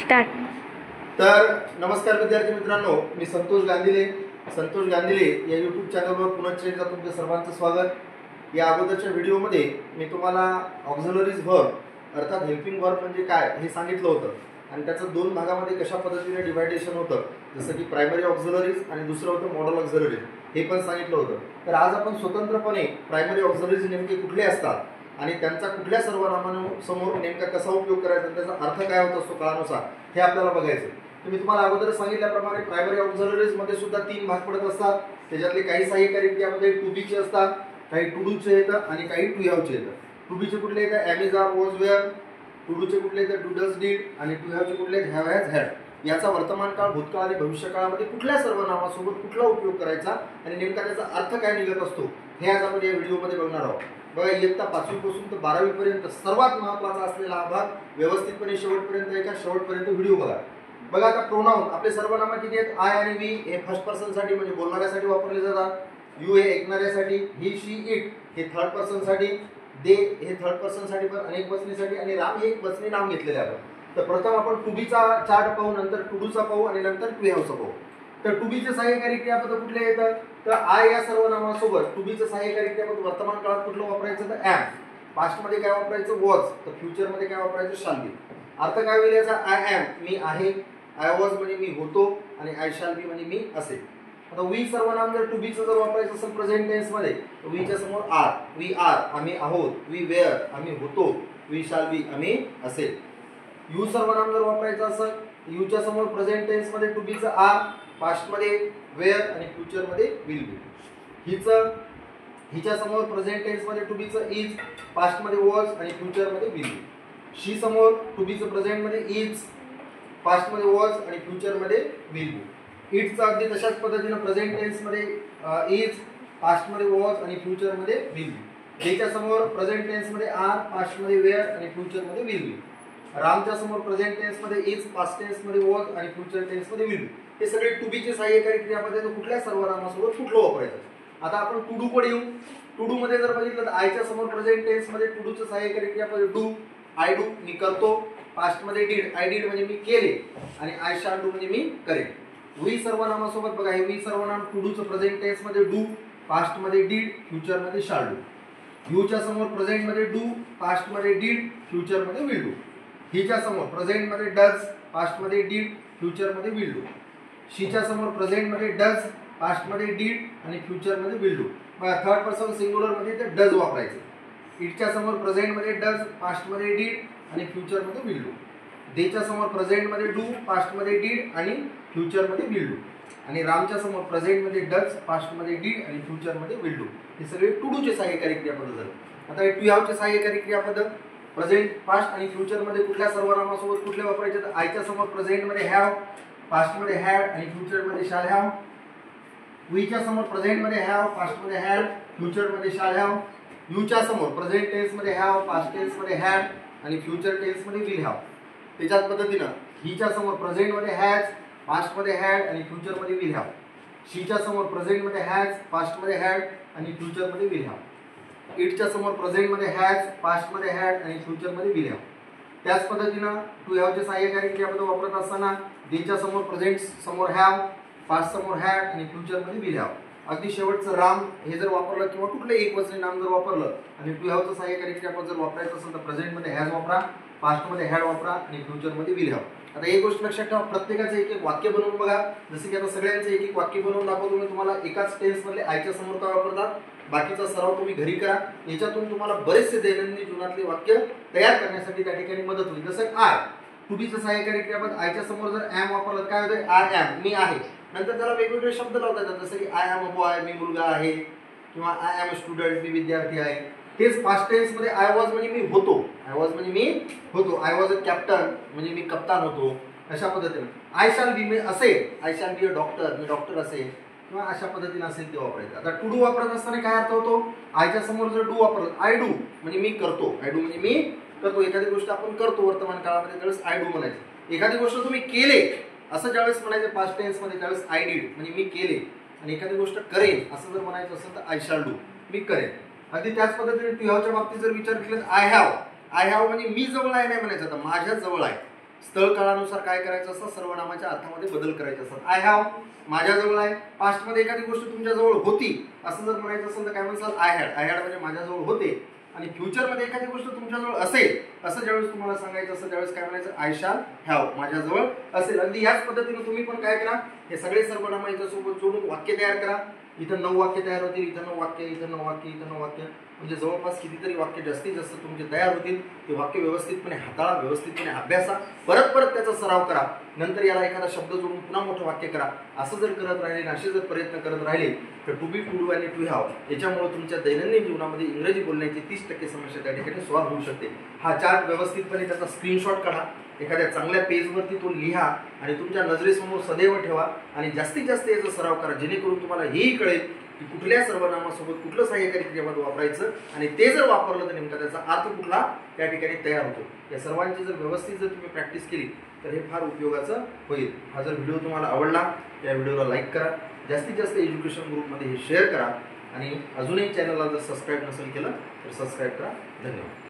Start. तर नमस्कार विद्यार्थी मित्रांनो, मी संतोष गांधीले या यूट्यूब चॅनलवर पुन्हा एकदा तुमचं सर्वांचं स्वागत. या अगोदरच्या व्हिडिओमध्ये मी तुम्हाला ऑक्झिलरीज वर्ब अर्थात हेल्पिंग वर्ब म्हणजे काय हे सांगितलं होतं आणि त्याचं दोन भागामध्ये कशा पद्धतीने डिवायडेशन होतं, जसं की प्रायमरी ऑक्झिलरीज आणि दुसरं होतं मॉडल ऑक्झिलरीज, हे पण सांगितलं होतं. तर आज आपण स्वतंत्रपणे प्रायमरी ऑक्झिलरीज नेमके कुठले असतात आणि त्यांचा कुठल्या सर्वनामांसमोर नेमका कसा उपयोग करायचा, त्याचा अर्थ काय होत असतो काळानुसार, हे आपल्याला बघायचं. तर मी तुम्हाला अगोदर सांगितल्याप्रमाणे प्रायमरी ऑक्झिलरीज मध्ये सुद्धा तीन भाग पडत असतात. त्याच्यातले काही सहाय्यकारी क्रियामध्ये टू बीचे असतात, काही टू डूचे येतात आणि काही टू हॅवचे येतात. टू बीचे कुठले येतात? Am is, are, was, were. To डूचे कुठले येतात? Do, does, did. आणि टू हॅवचे कुठले? Have, has, had. याचा वर्तमान काळ, भूतकाळ आणि भविष्यकाळामध्ये कुठल्या सर्वनामासोबत कुठला उपयोग करायचा आणि नेमका त्याचा अर्थ काय निघत असतो, हे आज आपण या व्हिडिओमध्ये बघणार आहोत. बघा, इयत्ता 5वी पासून तर 12वी पर्यंत सर्वात महत्त्वाचा असलेला हा भाग व्यवस्थितपणे शेवटपर्यंत ऐका, शेवटपर्यंत व्हिडिओ बघा. बघा, आता प्रोनाउन आपले सर्वनाम किती आहेत? आय आणि वी हे फर्स्ट पर्सन साठी म्हणजे बोलणाऱ्यासाठी वापरले जातात. यू हे ऐकणाऱ्यासाठी, ही, शी, इट हे थर्ड पर्सन साठी, दे हे थर्ड पर्सन साठी पण अनेक वचनीसाठी आणि राम हे एक वचनी नाम घेतलेले आहे. तर प्रथम आपण टू बीचा चार्ट पाहू, नंतर टू डूचा पाहू आणि नंतर टू हॅवचा पाहू. तर टू बीचे सहाय्यकारी क्रियापद कुठले येतात? तर आय या सर्वनामासोबत टू बीचं सहाय्यकारी क्रियापद वर्तमान काळात कुठलं वापरायचं? तर ॲम. पास्ट मध्ये काय वापरायचं? वॉज. तर फ्युचर मध्ये काय वापरायचं? Shall be. अर्थ काय होईल याचा? आय ॲम मी आहे, आय वॉज म्हणजे मी होतो आणि आय शाल बी म्हणजे मी असे. आता वी सर्वनाम जर टू बीचं जर वापरायचं असेल प्रेझेंट टेन्स मध्ये, तर वीच्या समोर आर, वी आर आम्ही आहोत, वी वेअर आम्ही होतो, वी शाल बी आम्ही असेल. यू सर्वनाम जर वापरायचं असेल, यूच्या समोर प्रेझेंट टेन्स मध्ये टू बीचं आर, पास्ट मध्ये वेअर आणि फ्युचर मध्ये विल बी. हिच्या समोर प्रेझेंट टेन्स मध्ये टू बीचं इज, पास्ट मध्ये वॉज आणि फ्युचर मध्ये विल बी. शी समोर टू बीचं प्रेझेंट मध्ये इज, पास्ट मध्ये वॉज आणि फ्युचर मध्ये विल बी. इटचं अगदी तशाच पद्धतीनं प्रेझेंट टेन्स मध्ये इज, पास्ट मध्ये वॉज आणि फ्युचर मध्ये विल बी. डेच्या समोर प्रेझेंट टेन्स मध्ये आर, पास्ट मध्ये वेअर आणि फ्युचर मध्ये विल बी. रामच्या समोर प्रेझेंट टेन्स मध्ये इज, पास्ट टेन्स मध्ये वॉज आणि फ्युचर टेन्स मध्ये विल बी. हे सगळे टू बीचे सहाय्यकारी क्रियापद कुठल्या सर्वनामासोबत कुठलं वापरायचं. आता आपण टू डू कडे येऊ. टू डू मध्ये जर बघितलं तर आयच्या समोर प्रेझेंट टेन्स मध्ये टू डूचं सहाय्यकारी क्रियापद डू, आय डू मी करतो, पास्ट मध्ये डीड, आय डीड म्हणजे मी केले आणि आय शाल डू म्हणजे मी करेन. वी सर्वनामासोबत बघा, हे वी सर्वनाम टू डूचं प्रेझेंट टेन्स मध्ये डू, पास्ट मध्ये डीड, फ्युचर मध्ये शाल डू. यूच्या समोर प्रेझेंट मध्ये डू, पास्ट मध्ये डीड, फ्युचर मध्ये विल डू. हिच्या समोर प्रेझेंट मध्ये डज, पास्ट मध्ये डीड, फ्युचर मध्ये विल डू. शीच्या समोर प्रेझेंट मध्ये डज, पास्ट मध्ये डीड आणि फ्युचर मध्ये विल डू. बघा, थर्ड पर्सन सिंग्युलर मध्ये ते डज वापरायचं. इटच्या समोर प्रेझेंट मध्ये डज, पास्ट मध्ये डीड आणि फ्युचर मध्ये विल डू. देच्या समोर प्रेझेंट मध्ये डू, पास्ट मध्ये डीड आणि फ्युचर मध्ये विल डू. आणि रामच्या समोर प्रेझेंट मध्ये डज, पास्ट मध्ये डीड आणि फ्युचर मध्ये विल डू. हे सगळे टू डूचे सहाय्यकारी क्रियापद झाले. आता हे टू हॅवचे सहाय्यकारी क्रियापद प्रेझेंट, पास्ट आणि फ्युचर मध्ये कुठल्या सर्वनामासोबत कुठले वापरायचे? तर आयच्या समोर प्रेझेंट मध्ये हॅव, पास्ट मध्ये हॅड आणि फ्युचर मध्ये शाल हॅव. वीच्या समोर प्रेझेंट मध्ये हॅव, पास्ट मध्ये हॅड, फ्युचर मध्ये शाल हॅव. यूच्या समोर प्रेझेंट टेन्स मध्ये हॅव, पास्ट टेन्स मध्ये हॅड आणि फ्युचर टेन्स मध्ये विल हॅव. त्याच्याच पद्धतीनं हिच्या समोर प्रेझेंट मध्ये हॅज, पास्ट मध्ये हॅड आणि फ्युचर मध्ये विल हॅव. शीच्या समोर प्रेझेंट मध्ये हॅज, पास्ट मध्ये हॅड आणि फ्युचर मध्ये विल हॅव. इटच्या समोर प्रेझेंट मध्ये हॅज, पास्ट मध्ये हॅड आणि फ्युचर मध्ये विल हॅव. त्याच पद्धतीनं टू हॅवचे सहाय्यकारी क्रियापद वापरत असताना देच्या समोर प्रेझेंट समोर हॅव, पास्ट समोर हॅड आणि फ्युचर मध्ये विल हॅव. अगदी शेवटचं राम हे जर वापरलं किंवा कुठलं एक वचनी नाम जर वापरलं आणि टू हॅवचं सहाय्यकारी क्रियापद जर वापरायचं असेल तर प्रेझेंट मध्ये हॅज वापरा, पास्ट मध्ये हॅड वापरा आणि फ्युचर मध्ये विल हॅव. आता एक गोष्ट लक्षात ठेवा, प्रत्येकाचं एक एक वाक्य बनवून बघा. जसं की आता सगळ्यांचं एक एक वाक्य बनवून दाखवतो मी तुम्हाला. एकाच टेन्स मधले आयच्या समोर काय वापरतात, बाकीचा सराव तुम्ही घरी करा. याच्यातून तुम्हाला बरेचसे दैनंदिन जीवनातले वाक्य तयार करण्यासाठी त्या ठिकाणी मदत होईल. जसं आय, टू बीचं सहाय्यकारी क्रियापद आयच्या समोर जर ॲम वापरलं काय होतं? आय ॲम मी आहे. नंतर त्याला वेगवेगळे शब्द लावता येतात, जसं की आय ॲम अ बॉय मी मुलगा आहे किंवा आय ॲम अ स्टुडंट मी विद्यार्थी आहे. तेच पास्ट टेन्स मध्ये आय वॉज म्हणजे मी होतो, आय वॉज म्हणजे मी होतो, आय वॉज अ कॅप्टन म्हणजे मी कप्तान होतो. अशा पद्धतीने आय शाल बी मी असेल, I shall be a doctor me doctor असेल किंवा अशा पद्धतीने असेल ते वापरायचं. आता टू डू वापरत असताना काय अर्थ होतो? आयच्या समोर जर डू वापरलं, आय डू म्हणजे मी करतो, आय डू म्हणजे मी करतो. एखादी गोष्ट आपण करतो वर्तमान काळामध्ये त्यावेळेस आय डू म्हणायचं. एखादी गोष्ट तुम्ही केले असं ज्यावेळेस म्हणायचं पास्ट टेन्स मध्ये त्यावेळेस आय डीड म्हणजे मी केले. आणि एखादी गोष्ट करेन असं जर म्हणायचं असेल तर आय शाल डू मी करेन. अगदी त्याच पद्धतीने टू हॅवच्या बाबतीत जर विचार केला तर आय हॅव, आय हॅव म्हणजे मी जवळ आहे नाही म्हणायचं, आता माझ्या जवळ आहे. स्थळ काळानुसार काय करायचं असतं, सर्वनामाच्या अर्थामध्ये बदल करायचे असतात. आय हॅव माझ्याजवळ आहे. पास्टमध्ये एखादी गोष्ट तुमच्याजवळ होती असं जर म्हणायचं असेल तर काय म्हणतात, आय हॅड. आय हॅड म्हणजे माझ्याजवळ होते. आणि फ्युचरमध्ये एखादी गोष्ट तुमच्याजवळ असेल असं ज्यावेळेस तुम्हाला सांगायचं असं त्यावेळेस काय म्हणायचं, आय शॅल हॅव माझ्याजवळ असेल. अगदी याच पद्धतीने तुम्ही पण काय करा, हे सगळे सर्वनाम याच्यासोबत जोडून वाक्य तयार करा. इथं 9 वाक्य तयार होतील, इथं 9 वाक्य, इथं 9 वाक्य, इथं 9 वाक्य, म्हणजे जवळपास कितीतरी वाक्य जास्तीत जास्त तुमचे तयार होतील. ते वाक्य व्यवस्थितपणे हाताळा, व्यवस्थितपणे अभ्यासा, परत परत त्याचा सराव करा. नंतर याला एखादा शब्द जोडून पुन्हा मोठं वाक्य करा. असं जर करत राहिले, असे जर प्रयत्न करत राहिले तर टू बी, टू डू आणि टू हॅव याच्यामुळे तुमच्या दैनंदिन जीवनामध्ये इंग्रजी बोलण्याची 30% समस्या त्या ठिकाणी सॉल्व्ह होऊ शकते. हा चार्ट व्यवस्थितपणे त्याचा स्क्रीनशॉट काढा, एखाद्या चांगल्या पेजवरती तो लिहा आणि तुमच्या नजरेसमोर सदैव ठेवा आणि जास्तीत जास्त याचा सराव करा, जेणेकरून तुम्हाला हेही कळेल की कुठल्या सर्वनामासोबत कुठलं सहाय्यकारी क्रियापद वापरायचं आणि ते जर वापरलं तर नेमका त्याचा अर्थ कुठला त्या ठिकाणी तयार होतो. या सर्वांची जर व्यवस्थित जर तुम्ही प्रॅक्टिस केली तर हे फार उपयोगाचं होईल. हा जर व्हिडिओ तुम्हाला आवडला या व्हिडिओला लाईक करा, जास्तीत जास्त एज्युकेशन ग्रुपमध्ये हे शेअर करा आणि अजूनही चॅनलला जर सबस्क्राईब नसेल केलं तर सबस्क्राईब करा. धन्यवाद.